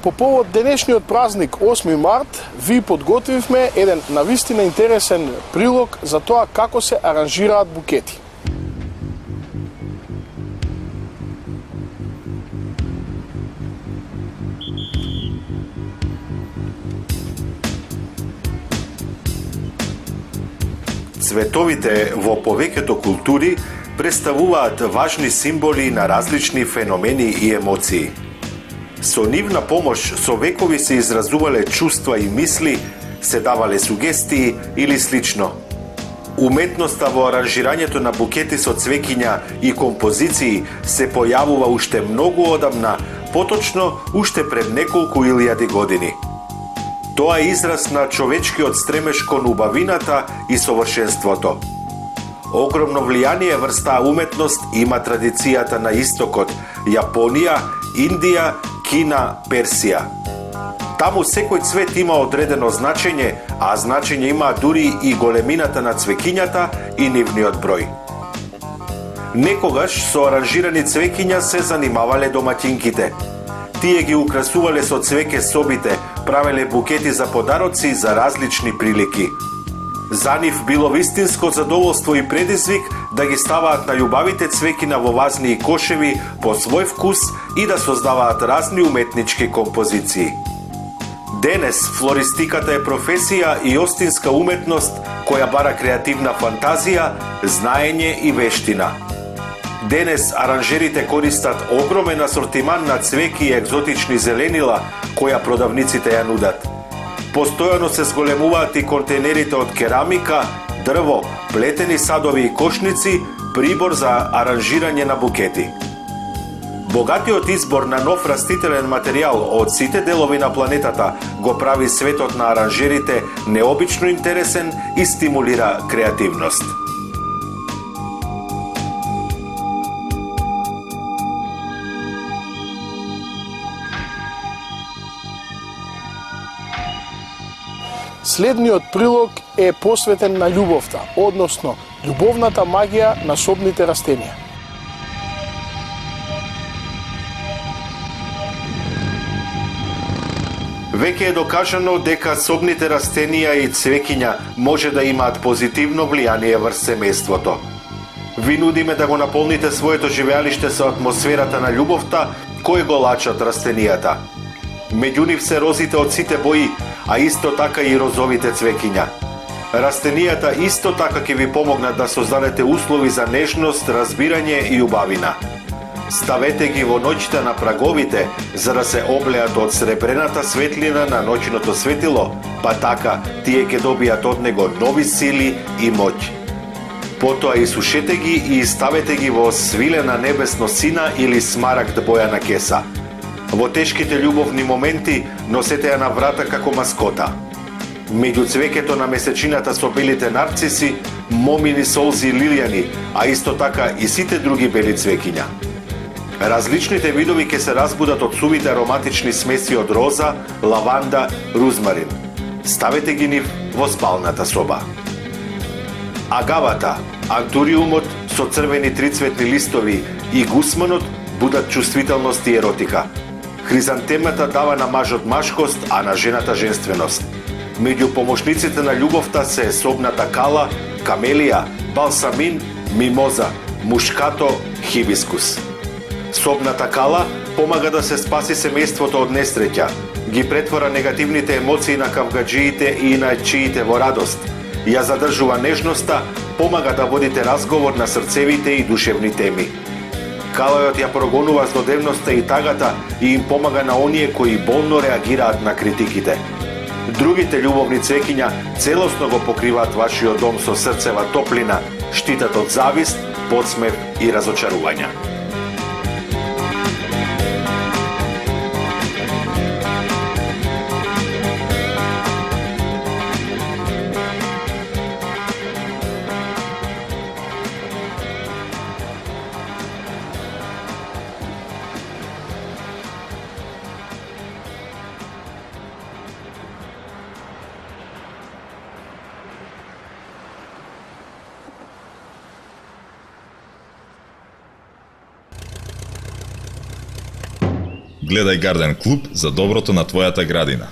По повод денешниот празник 8 март, ви подготвивме еден навистина интересен прилог за тоа како се аранжираат букети. Цветовите во повеќето култури представуваат важни символи на различни феномени и емоции. Со нивна помош со векови се изразувале чувства и мисли, се давале сугестии или слично. Уметноста во аранжирањето на букети со цвеќиња и композиции се појавува уште многу одамна, поточно уште пред неколку илјади години. Тоа е израз на човечкиот стремеж кон убавината и совршенството. Огромно влијание врз таа уметност има традицијата на Истокот, Јапонија, Индија, Кина, Персија. Таму секој цвет има одредено значење, а значење има дури и големината на цвеќињата и нивниот број. Некогаш со аранжирани цвеќиња се занимавале домаќинките. Тие ги украсувале со цвеќе собите, правеле букети за подароци за различни прилики. За нив било вистинско задоволство и предизвик да ги ставаат на љубавите цвеќина во вазни и кошеви по свој вкус и да создаваат разни уметнички композиции. Денес флористиката е професија и остинска уметност која бара креативна фантазија, знаење и вештина. Денес аранжерите користат огромен асортиман на цвеки и екзотични зеленила која продавниците ја нудат. Постојано се зголемуваат и контейнерите од керамика, дрво, плетени садови и кошници, прибор за аранжирање на букети. Богатиот избор на нов растителен материјал од сите делови на планетата го прави светот на аранжерите необично интересен и стимулира креативност. Следниот прилог е посветен на љубовта, односно љубовната магија на собните растенија. Веќе е докажано дека собните растенија и цвеќиња може да имаат позитивно влијание врз семејството. Ви нудиме да го наполните своето живеалиште со атмосферата на љубовта кој го лачат растенијата. Меѓу нив се розите од сите бои, а исто така и розовите цвеќиња. Растенијата исто така ќе ви помогнат да создадете услови за нежност, разбирање и убавина. Ставете ги во ноќта на праговите, за да се облеат од сребрената светлина на ноќното светило, па така тие ќе добијат од него нови сили и моќ. Потоа исушете ги и ставете ги во свилена небесно сина или смарагд боја на кеса. Во тешките љубовни моменти носете ја на врата како маскота. Меѓу цвеќето на месечината со белите нарциси, момини солзи и лилијани, а исто така и сите други бели цвеќиња. Различните видови ќе се разбудат од сувите ароматични смеси од роза, лаванда, рузмарин. Ставете ги нив во спалната соба. Агавата, антуриумот со црвени трицветни листови и гусманот будат чувствителност и еротика. Хризантемата дава на мажот машкост, а на жената женственост. Меѓу помошниците на љубовта се собната кала, камелија, балсамин, мимоза, мушкато, хибискус. Собната кала помага да се спаси семејството од несреќа, ги претвора негативните емоции на кавгаджиите и на чиите во радост, ја задржува нежноста, помага да водите разговор на срцевите и душевни теми. Калајот ја прогонува злодевноста и тагата и им помага на оние кои болно реагираат на критиките. Другите љубовни цвеќиња целосно го покриваат вашиот дом со срцева топлина, штитат од завист, подсмев и разочарувања. Гледај Гарден Клуб за доброто на твојата градина.